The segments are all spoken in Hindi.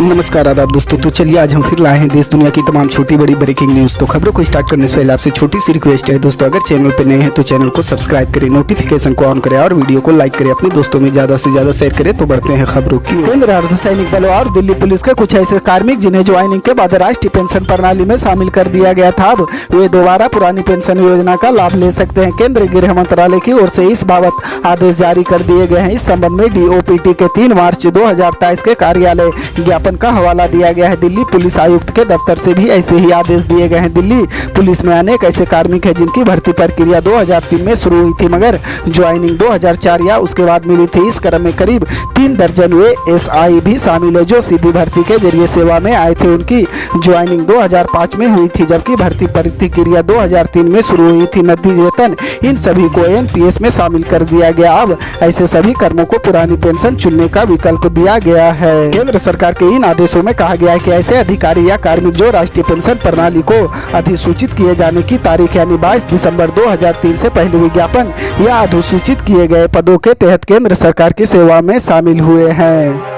नमस्कार आदाब दोस्तों। तो चलिए आज हम फिर लाए हैं देश दुनिया की तमाम छोटी बड़ी ब्रेकिंग न्यूज़। तो खबरों को स्टार्ट करने से पहले आपसे छोटी सी रिक्वेस्ट है दोस्तों, अगर चैनल पर नए हैं तो चैनल को सब्सक्राइब करें, नोटिफिकेशन को ऑन करें और वीडियो को लाइक करें, अपने दोस्तों में ज़्यादा से ज़्यादा शेयर करें। तो बढ़ते हैं खबरों की। केंद्र अर्धसैनिक बलों और दिल्ली पुलिस के कुछ ऐसे कार्मिक जिन्हें ज्वाइनिंग के बाद राष्ट्रीय पेंशन प्रणाली में शामिल कर दिया गया था, अब वे दोबारा पुरानी पेंशन योजना का लाभ ले सकते हैं। केंद्रीय गृह मंत्रालय की ओर से इस बाबत आदेश जारी कर दिए गए हैं। इस संबंध में DOPT के 3 मार्च 2023 के कार्यालय ज्ञापन का हवाला दिया गया है। दिल्ली पुलिस आयुक्त के दफ्तर से भी ऐसे ही आदेश दिए गए हैं। दिल्ली पुलिस में अनेक ऐसे कार्मिक हैं जिनकी भर्ती प्रक्रिया 2003 में शुरू हुई थी, मगर ज्वाइनिंग 2004 या उसके बाद मिली थी। इस क्रम में करीब 3 दर्जन वे SI भी शामिल है जो सीधी भर्ती के जरिए सेवा में आए थे। उनकी ज्वाइनिंग 2005 में हुई थी, जबकि भर्ती प्रक्रिया 2003 में शुरू हुई थी। नतीजतन इन सभी को NPS में शामिल कर दिया गया। अब ऐसे सभी कर्मों को पुरानी पेंशन चुनने का विकल्प दिया गया है। केंद्र सरकार के इन आदेशों में कहा गया है कि ऐसे अधिकारी या कार्मिक जो राष्ट्रीय पेंशन प्रणाली को अधिसूचित किए जाने की तारीख यानी 22 दिसंबर 2003 से पहले विज्ञापन या अधिसूचित किए गए पदों के तहत केंद्र सरकार की सेवा में शामिल हुए हैं।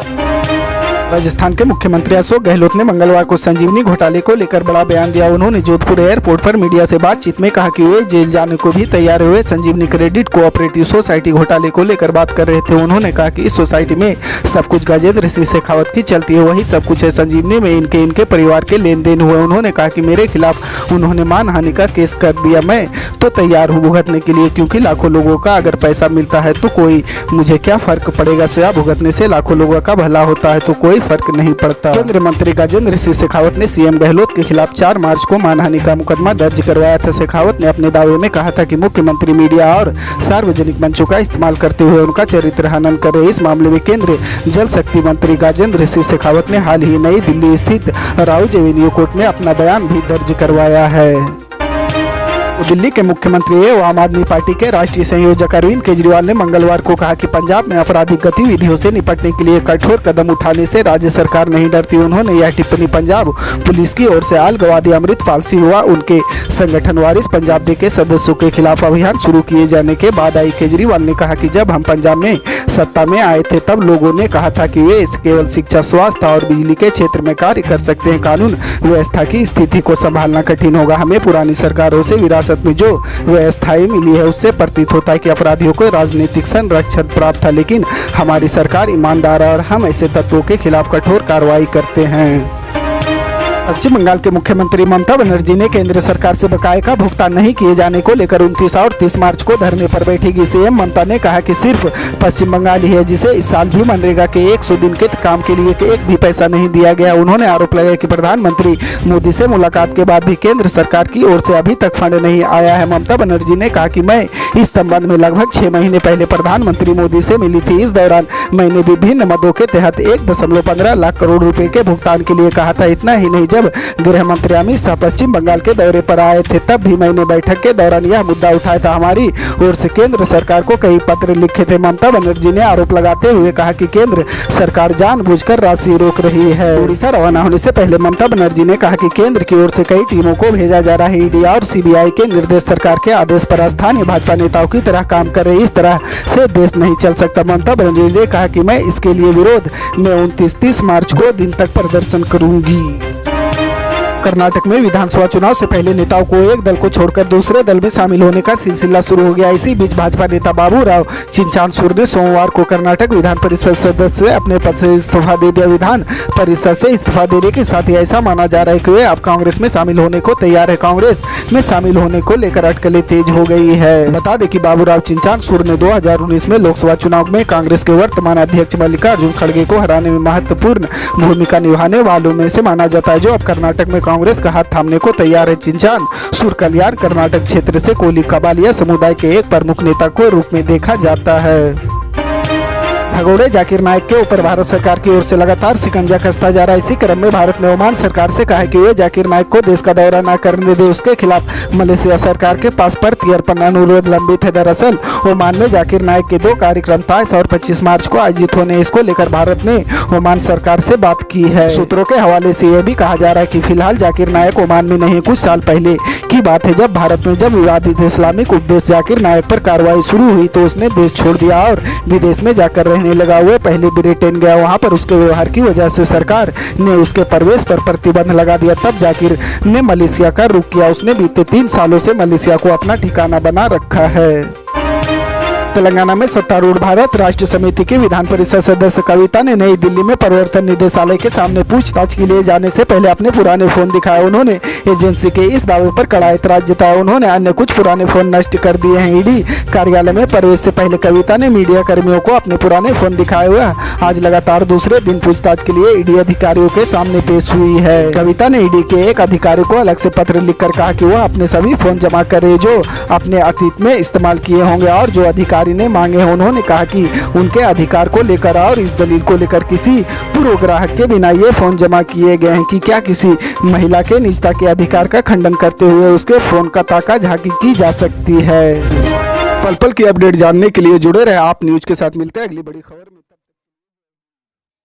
राजस्थान के मुख्यमंत्री अशोक गहलोत ने मंगलवार को संजीवनी घोटाले को लेकर बड़ा बयान दिया। उन्होंने जोधपुर एयरपोर्ट पर मीडिया से बातचीत में कहा कि वे जेल जाने को भी तैयार हुए। संजीवनी क्रेडिट कोऑपरेटिव सोसाइटी घोटाले को लेकर बात कर रहे थे। उन्होंने कहा कि इस सोसाइटी में सब कुछ गजेंद्र सिंह शेखावत की चलती है, वही सब कुछ है। संजीवनी में इनके परिवार के लेन देन हुए। उन्होंने कहा कि मेरे खिलाफ उन्होंने मानहानि का केस कर दिया। मैं तो तैयार हूँ भुगतने के लिए, क्योंकि लाखों लोगों का अगर पैसा मिलता है तो कोई मुझे क्या फर्क पड़ेगा। सजा भुगतने से लाखों लोगों का भला होता है तो कोई फर्क नहीं पड़ता। केंद्रीय मंत्री गजेंद्र सिंह शेखावत ने CM गहलोत के खिलाफ 4 मार्च को मानहानि का मुकदमा दर्ज करवाया था। शेखावत ने अपने दावे में कहा था कि मुख्यमंत्री मीडिया और सार्वजनिक मंचों का इस्तेमाल करते हुए उनका चरित्र हनन कर रहे। इस मामले में केंद्रीय जल शक्ति मंत्री गजेंद्र सिंह शेखावत ने हाल ही नई दिल्ली स्थित राउज एवेन्यू कोर्ट में अपना बयान भी दर्ज करवाया है। दिल्ली के मुख्यमंत्री एवं आम आदमी पार्टी के राष्ट्रीय संयोजक अरविंद केजरीवाल ने मंगलवार को कहा कि पंजाब में आपराधिक गतिविधियों से निपटने के लिए कठोर कदम उठाने से राज्य सरकार नहीं डरती। उन्होंने यह टिप्पणी पंजाब पुलिस की ओर से अलगाववादी अमृतपाल सिंह व उनके संगठन वारिस पंजाब दे के सदस्यों के खिलाफ अभियान शुरू किए जाने के बाद आई। केजरीवाल ने कहा कि जब हम पंजाब में सत्ता में आए थे तब लोगों ने कहा था कि वे केवल शिक्षा, स्वास्थ्य और बिजली के क्षेत्र में कार्य कर सकते हैं। कानून व्यवस्था की स्थिति को संभालना कठिन होगा। हमें पुरानी सरकारों से विरासत में जो व्यवस्थाएं मिली है उससे प्रतीत होता है कि अपराधियों को राजनीतिक संरक्षण प्राप्त था, लेकिन हमारी सरकार ईमानदार है और हम ऐसे तत्वों के खिलाफ कठोर कार्रवाई करते हैं। पश्चिम बंगाल के मुख्यमंत्री ममता बनर्जी ने केंद्र सरकार से बकाये का भुगतान नहीं किए जाने को लेकर 29 और 30 मार्च को धरने पर बैठेगी। CM ममता ने कहा कि सिर्फ पश्चिम बंगाल ही है जिसे इस साल भी मनरेगा के 100 दिन के काम के लिए एक भी पैसा नहीं दिया गया। उन्होंने आरोप लगाया कि प्रधानमंत्री मोदी से मुलाकात के बाद भी केंद्र सरकार की ओर से अभी तक फंड नहीं आया है। ममता बनर्जी ने कहा कि मैं इस संबंध में लगभग 6 महीने पहले प्रधानमंत्री मोदी से मिली थी। इस दौरान मैंने विभिन्न मदों के तहत 1.15 लाख करोड़ रुपए के भुगतान के लिए कहा था। इतना ही नहीं, जब गृह मंत्री अमित शाह पश्चिम बंगाल के दौरे पर आए थे तब भी मैंने बैठक के दौरान यह मुद्दा उठाया था। हमारी ओर से केंद्र सरकार को कई पत्र लिखे थे। ममता बनर्जी ने आरोप लगाते हुए कहा कि केंद्र सरकार जानबूझकर राशि रोक रही है। उड़ीसा रवाना होने से पहले ममता बनर्जी ने कहा कि केंद्र की ओर से कई टीमों को भेजा जा रहा है। ED और CBI के निर्देश सरकार के आदेश पर स्थानीय भाजपा नेताओं की तरह काम कर रहे। इस तरह से देश नहीं चल सकता। ममता बनर्जी ने कहा कि मैं इसके लिए विरोध में 29-30 मार्च को दिन तक प्रदर्शन करूंगी। कर्नाटक में विधानसभा चुनाव से पहले नेताओं को एक दल को छोड़कर दूसरे दल में शामिल होने का सिलसिला शुरू हो गया। इसी बीच भाजपा नेता बाबूराव चिंचानसूर ने सोमवार को कर्नाटक विधान परिषद सदस्य अपने पद से इस्तीफा दे दिया। विधान परिषद से इस्तीफा देने के साथ ही ऐसा माना जा रहा है कि वे अब कांग्रेस में शामिल होने को तैयार है। कांग्रेस में शामिल होने को लेकर अटकलें तेज हो गई है। बता दें कि बाबूराव चिंचानसूर ने 2019 में लोकसभा चुनाव में कांग्रेस के वर्तमान अध्यक्ष मल्लिकार्जुन खड़गे को हराने में महत्वपूर्ण भूमिका निभाने वालों में से माना जाता है, जो अब कर्नाटक में कांग्रेस का हाथ थामने को तैयार है। चिंचानसूर कल्याण कर्नाटक क्षेत्र से कोली कबालिया समुदाय के एक प्रमुख नेता को रूप में देखा जाता है। भगोड़े जाकिर नाइक के ऊपर भारत सरकार की ओर से लगातार शिकंजा कसता जा रहा है। इसी क्रम में भारत ने ओमान सरकार से कहा है कि वे जाकिर नाइक को देश का दौरा न करने दे। उसके खिलाफ मलेशिया सरकार के पास प्रत्यर्पण अनुरोध लंबित है। दरअसल ओमान में जाकिर नाइक के 2 कार्यक्रम 23 और 25 मार्च को आयोजित होने, इसको लेकर भारत ने ओमान सरकार से बात की है। सूत्रों के हवाले से यह भी कहा जा रहा है कि फिलहाल जाकिर नाइक ओमान में नहीं। कुछ साल पहले की बात है जब भारत में विवादित इस्लामिक उपदेश जाकिर नाइक पर कार्रवाई शुरू हुई तो उसने देश छोड़ दिया और विदेश में जाकर रहने रहने लगा। वह पहले ब्रिटेन गया, वहां पर उसके व्यवहार की वजह से सरकार ने उसके प्रवेश पर प्रतिबंध लगा दिया। तब जाकिर ने मलेशिया का रुख किया। उसने बीते 3 सालों से मलेशिया को अपना ठिकाना बना रखा है। तेलंगाना में सत्तारूढ़ भारत राष्ट्र समिति की विधान परिषद सदस्य कविता ने नई दिल्ली में प्रवर्तन निदेशालय के सामने पूछताछ के लिए जाने से पहले अपने पुराने फोन दिखाए। उन्होंने एजेंसी के इस दावे पर कड़ा ऐतराज जताया। उन्होंने अन्य कुछ पुराने फोन नष्ट कर दिए हैं। ईडी कार्यालय में प्रवेश से पहले कविता ने मीडिया कर्मियों को अपने पुराने फोन दिखाए हुए आज लगातार दूसरे दिन पूछताछ के लिए ईडी अधिकारियों के सामने पेश हुई है। कविता ने ईडी के एक अधिकारी को अलग से पत्र लिखकर कहा कि वह अपने सभी फोन जमा करे जो अपने अतीत में इस्तेमाल किए होंगे और जो अधिकारी ने मांगे हैं। उन्होंने कहा कि उनके अधिकार को लेकर और इस दलील को लेकर किसी पूर्व ग्राहक के बिना ये फोन जमा किए गए हैं कि क्या किसी महिला के निजता के अधिकार का खंडन करते हुए उसके फोन का ताका झांकी की जा सकती है। पल पल की अपडेट जानने के लिए जुड़े रहे आप न्यूज के साथ। मिलते हैं अगली बड़ी खबर में।